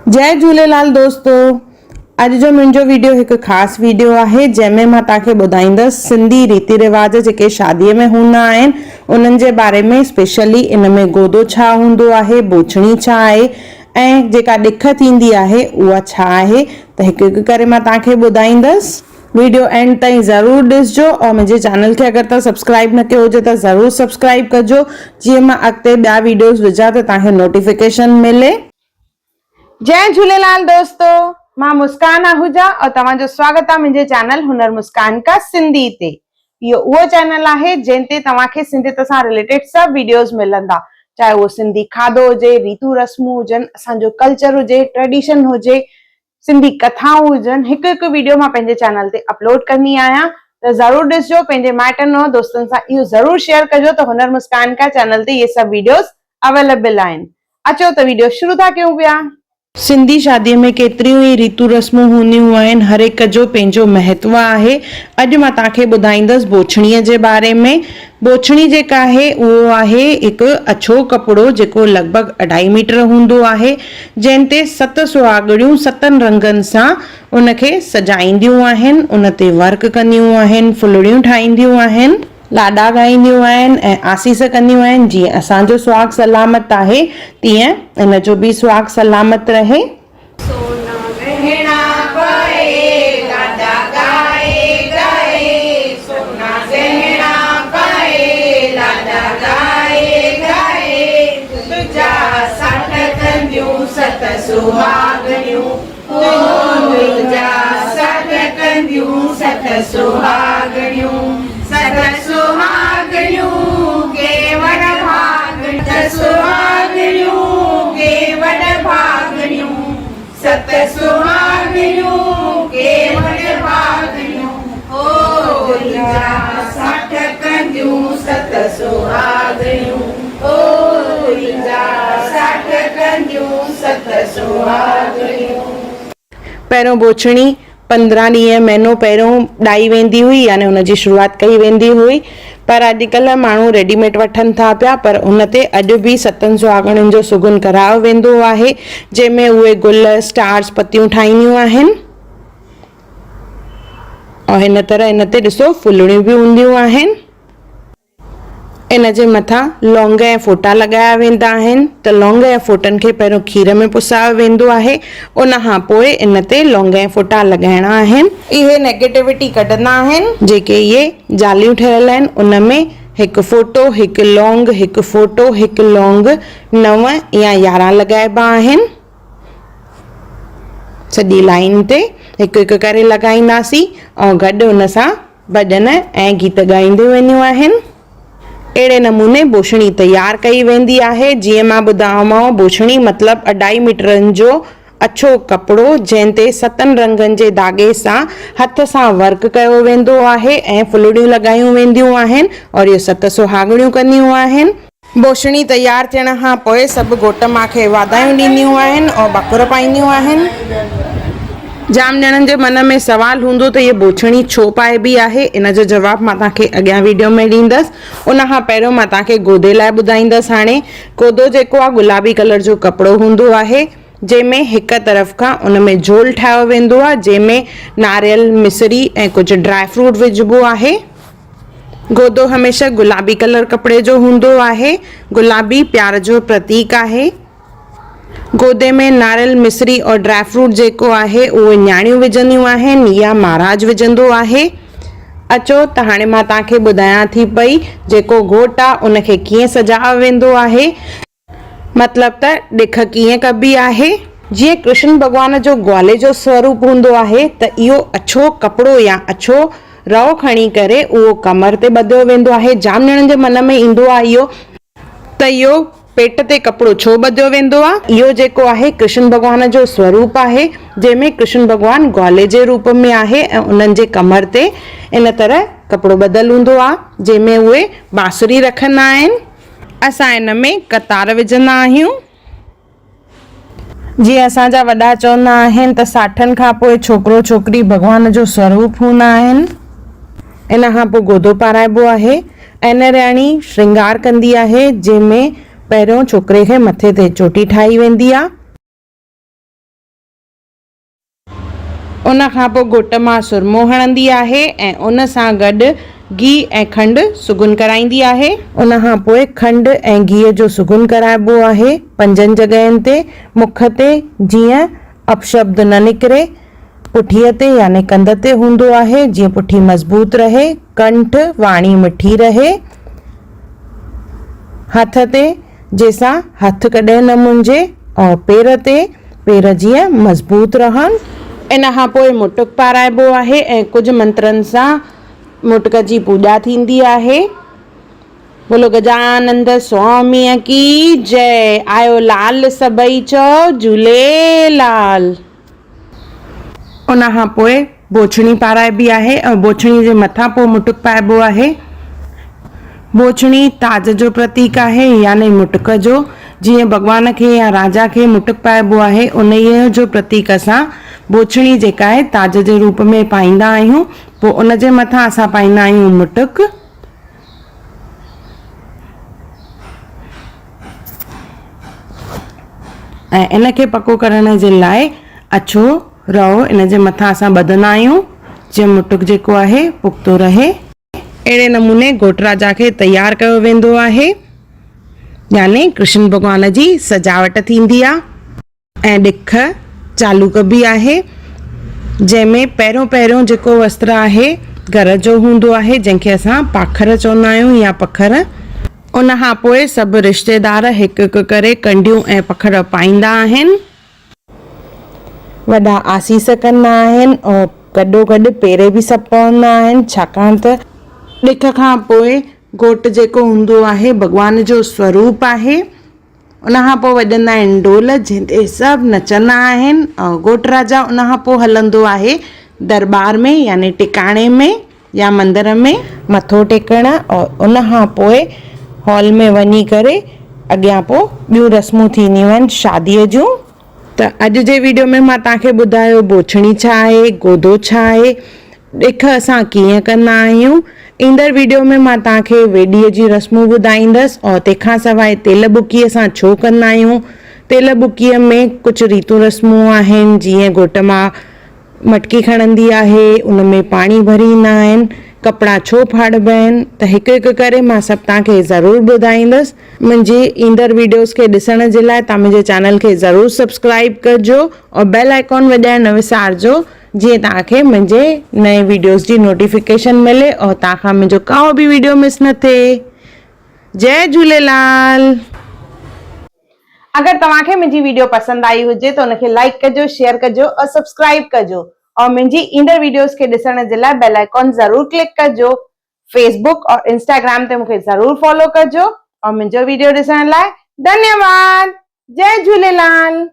जय झूलेलाल दोस्तों। अज जो मुझो वीडियो एक खास वीडियो है जैमें मैं ताके बुधाईंदस सिंधी रीति रिवाज जेके शादी में हुंदा आहिन उनन जे बारे में। स्पेशली इन में गोदो छा हुंदो आहे, बोछणी छा आहे ऐं जेका ॾिख थींदी आहे उहा छा आहे, त हिकु हिकु करे मैं ताके बुधाईंदस। वीडियो एंड ताईं जरूर ॾिसजो और मुझे चैनल के अगर तव्हां सब्सक्राइब न कयो हुजे त जरूर सब्सक्राइब कजो, जीअं मां अॻिते ॿिया वीडियोस विझां त तव्हांखे नोटिफिकेशन मिले। जय झूलेलाल दोस्तों, मां मुस्कान आहूजा और तव्हांजो स्वागत आहे मुंहिंजे चैनल हुनर मुस्कान का सिंधी ते। इहो उहो चैनल आहे जंहिंते तव्हांखे सिंधियत सां रिलेटेड सभु वीडियोस मिलंदा, चाहे उहो सिंधी खाधो हुजे, रीतू रस्मूं हुजनि, असांजो कल्चर हुजे, ट्रेडिशन हुजे, सिंधी कथाऊं हुजनि, हिकु हिकु वीडियो मां पंहिंजे चैनल ते अपलोड कंदी आहियां। त ज़रूर ॾिसजो, पंहिंजे माइटनि और दोस्तनि सां इहो ज़रूर शेयर कजो त हुनर मुस्कान का चैनल ते इहे सभु वीडियोस अवेलेबल आहिनि। अचो त वीडियो शुरू था कयूं पिया। सिंधी शादी में केतिरियूं ई रीतू रस्मूं हूंदियूं आहिनि, हर हिक जो पंहिंजो महत्व आहे। अॼु मां तव्हांखे ॿुधाईंदसि बोछणीअ जे बारे में। बोछणी जेका आहे उहो आहे हिकु अछो कपिड़ो जेको लॻभॻि 2.5 मीटर हूंदो आहे, जंहिं ते 7 सुहाॻिणियूं 7 रंगनि सां उनखे सजाईंदियूं आहिनि, उन ते वर्क कंदियूं आहिनि, फुलड़ियूं ठाहींदियूं आहिनि, लाॾा ॻाईंदियूं आहिनि ऐं आसीस कंदियूं आहिनि। जीअं असांजो सुहाग सलामत आहे तीअं इन जो बि सुहाग सलामत रहे। पहिरों बोछणी 15 ॾींहं महीनो पहिरों ॾाई वेंदी हुई, यानी हुनजी शुरूआत कई वेंदी हुई, पर अॼुकल्ह माण्हू रेडीमेड वठनि था पिया। पर उन ते अॼु बि 7 सुहाॻिणियुनि जो सुगुन करायो वेंदो आहे, जंहिंमें उहे गुल, स्टार्स, पतियूं ठाहींदियूं आहिनि और हिन तरह इन ते ॾिसो फुलड़ियूं बि हूंदियूं आहिनि। इन जे मथां लौंग ऐं फोटा लॻाया वेंदा आहिनि, त लौंग ऐं फोटनि खे पहिरों खीर में पुसायो वेंदो आहे, उन खां पोइ इन ते लौंग ऐं फोटा लॻाइणा आहिनि। इहे नेगेटिविटी कढंदा आहिनि। जेके इहे जालियूं ठहियल आहिनि उन में हिकु फोटो, हिकु लौंग, हिकु फोटो, हिकु लौंग 9 या 11 लॻाइबा आहिनि। सॼी लाइन ते हिकु हिकु करे लॻाईंदासीं ऐं गॾु उन सां भॼन ऐं गीत ॻाईंदियूं वेंदियूं आहिनि। अहिड़े नमूने बोछणी तैयार कई वेंदी आहे। जीअं मां ॿुधायोमांव, बोछणी मतिलबु 2.5 मीटरनि जो अछो कपिड़ो जंहिं ते 7 रंगनि जे धागे सां हथ सां वर्क कयो वेंदो आहे ऐं फुलड़ियूं लॻायूं वेंदियूं आहिनि और इहे 7 सुहाॻिणियूं कंदियूं आहिनि। बोछणी तैयार थियण खां पोइ सभु घोट माउ खे वाधायूं ॾींदियूं आहिनि और बकुर पाईंदियूं आहिनि। जाम ॼणनि जे मन में सवाल हूंदो त इहे बोछणी छो पाइबी आहे। इन जो जवाबु मां तव्हांखे अॻियां वीडियो में ॾींदसि। उन खां पहिरियों मां तव्हांखे गोदे लाइ ॿुधाईंदसि। हाणे गोदो जेको आहे गुलाबी कलर जो कपिड़ो हूंदो आहे, जंहिंमें हिक तरफ़ खां उन में झोल ठाहियो वेंदो आहे, जंहिंमें नारियल, मिसरी ऐं कुझु ड्राई फ्रूट विझिबो आहे। गोदो हमेशह गुलाबी कलर कपिड़े जो हूंदो आहे। गुलाबी प्यार जो प्रतीक आहे। गोदे में नारियल, मिसरी और ड्राई फ्रूट जेको आहे उहे न्याणियूं विझंदियूं आहिनि या महाराज विझंदो आहे। अचो त हाणे मां तव्हांखे ॿुधायां थी पई जेको घोट आहे उनखे कीअं सजायो वेंदो आहे, मतिलबु त ॾिख कीअं कबी आहे। जीअं कृष्ण भॻवान जो ग्वाले जो स्वरूप हूंदो आहे, त इहो अछो कपिड़ो या अछो रओ खणी करे उहो कमर ते ॿधियो वेंदो आहे। जाम ॼणनि जे मन में ईंदो आहे इहो त इहो पेट ते कपिड़ो छो ॿधियो वेंदो आहे। इहो जेको आहे कृष्ण भॻवान जो स्वरूप आहे, जंहिंमें कृष्ण भॻवान ग्वाले जे रूप में आहे ऐं उन्हनि जे कमर ते इन तरह कपिड़ो ॿधल हूंदो आहे, जंहिंमें उहे बांसुरी रखंदा आहिनि। असां इन में कतार विझंदा आहियूं। जीअं असांजा वॾा चवंदा आहिनि त 60 खां पोइ छोकिरो छोकिरी भॻवान जो स्वरूप हूंदा आहिनि। इन खां पोइ गोदो पाराइबो आहे। एनरियाणी श्रृंगार कंदी आहे, जंहिंमें पहिरियों छोकिरे खे मथे ते चोटी ठाही वेंदी आहे। उन खां पोइ घोट मां सुरमो हणंदी आहे ऐं उन सां गॾु घी ऐं खंडु सुगुन कराईंदी आहे। उन खां पोइ खंडु ऐं घीअ जो सुगुन कराइबो आहे 5 जॻहियुनि ते, मुख ते, जीअं अपशब्द न निकिरे, पुठीअ ते यानी कंध ते हूंदो आहे जीअं पुठी मज़बूत रहे, कंठ वाणी मिठी रहे, हथ ते जंहिंसां हथ कॾहिं न मुंझे, और पेर ते पेर जीअं मज़बूत रहनि। इन खां पोइ मुटुक पाराइबो आहे ऐं कुझु मंत्रनि सां मुटुक जी पूॼा थींदी आहे। बोलो गजानंद स्वामीअ की जय। आयो लाल सभई चओ झूलेलाल। उन खां पोइ बोछड़ी पाराइबी आहे ऐं बोछड़ी जे मथां पोइ मुटुक पाइबो आहे। बोछड़ी ताज जो प्रतीक आहे यानी मुटुक जो। जीअं भॻवान खे या राजा खे मुटुक पाइबो आहे उन जो प्रतीक असां बोछड़ी जेका आहे ताज जे रूप में पाईंदा आहियूं। पोइ उन जे मथां असां पाईंदा आहियूं मुटुक। ऐं इन खे पको करण जे लाइ अछो रओ इन जे मथां असां ॿधंदा आहियूं जीअं मुटुक जेको आहे पुख़्तो रहे। अहिड़े नमूने घोट राजा खे तयारु कयो वेंदो आहे यानी कृष्ण भॻवान जी सजावट थींदी आहे। ऐं ॾिख चालू कबी आहे जंहिंमें पहिरियों जेको वस्त्र आहे घर जो हूंदो आहे जंहिंखे असां पाखर चवंदा आहियूं या पखर। उन खां पोइ सभु रिश्तेदार हिकु हिकु करे कंडियूं ऐं पखर पाईंदा आहिनि। वॾा आसीस कंदा आहिनि और गॾो गॾु पेरे बि सभु पवंदा आहिनि छाकाणि त ॾिख खां पोइ घोट जेको हूंदो आहे भॻवान जो स्वरूप आहे। उन खां पोइ वॼंदा आहिनि ढोल जंहिं ते सभु नचंदा आहिनि और घोट राजा उन खां पोइ हलंदो आहे दरबार में यानी टिकाणे में या मंदर में मथो टेकण। और उन खां पोइ हॉल में वञी करे अॻियां पोइ ॿियूं रस्मूं थींदियूं आहिनि शादीअ जूं। त अॼु जे वीडियो में मां तव्हांखे ॿुधायो बोछड़ी छा आहे, गोदो छा आहे, ॾिख असां कीअं कंदा आहियूं। ईंदड़ वीडियो में मां तव्हांखे वेॾीअ जी रस्मूं ॿुधाईंदसि और तंहिंखां सवाइ तेल बुकी असां छो कंदा आहियूं। तेल बुकीअ में कुझु रीतूं रस्मूं आहिनि जीअं घोट मां मटकी खणंदी आहे, उन में पाणी भरींदा आहिनि, कपिड़ा छो फाड़िबा आहिनि। त हिकु हिकु करे मां सभु तव्हांखे ज़रूरु ॿुधाईंदसि। मुंहिंजी ईंदड़ वीडियोस खे ॾिसण जे लाइ तव्हां मुंहिंजे चैनल खे ज़रूरु सब्सक्राइब कजो और बेल आइकॉन वॼाइण न विसारजो जीअं तव्हांखे मुंहिंजे नए वीडियोस जी नोटिफिकेशन मिले और तव्हांखां मुंहिंजो का बि वीडियो मिस न थिए। जय झूलेलाल। अगरि तव्हांखे मुंहिंजी वीडियो पसंदि आई हुजे त उनखे लाइक कजो, शेयर कजो और सब्सक्राइब कजो और मुंहिंजी ईंदड़ वीडियोस खे ॾिसण जे लाइ बेल आइकॉन ज़रूरु क्लिक कजो। फेसबुक और इंस्टाग्राम ते मूंखे ज़रूरु फॉलो कजो और मुंहिंजो वीडियो ॾिसण लाइ धन्यवाद। जय झूलेलाल।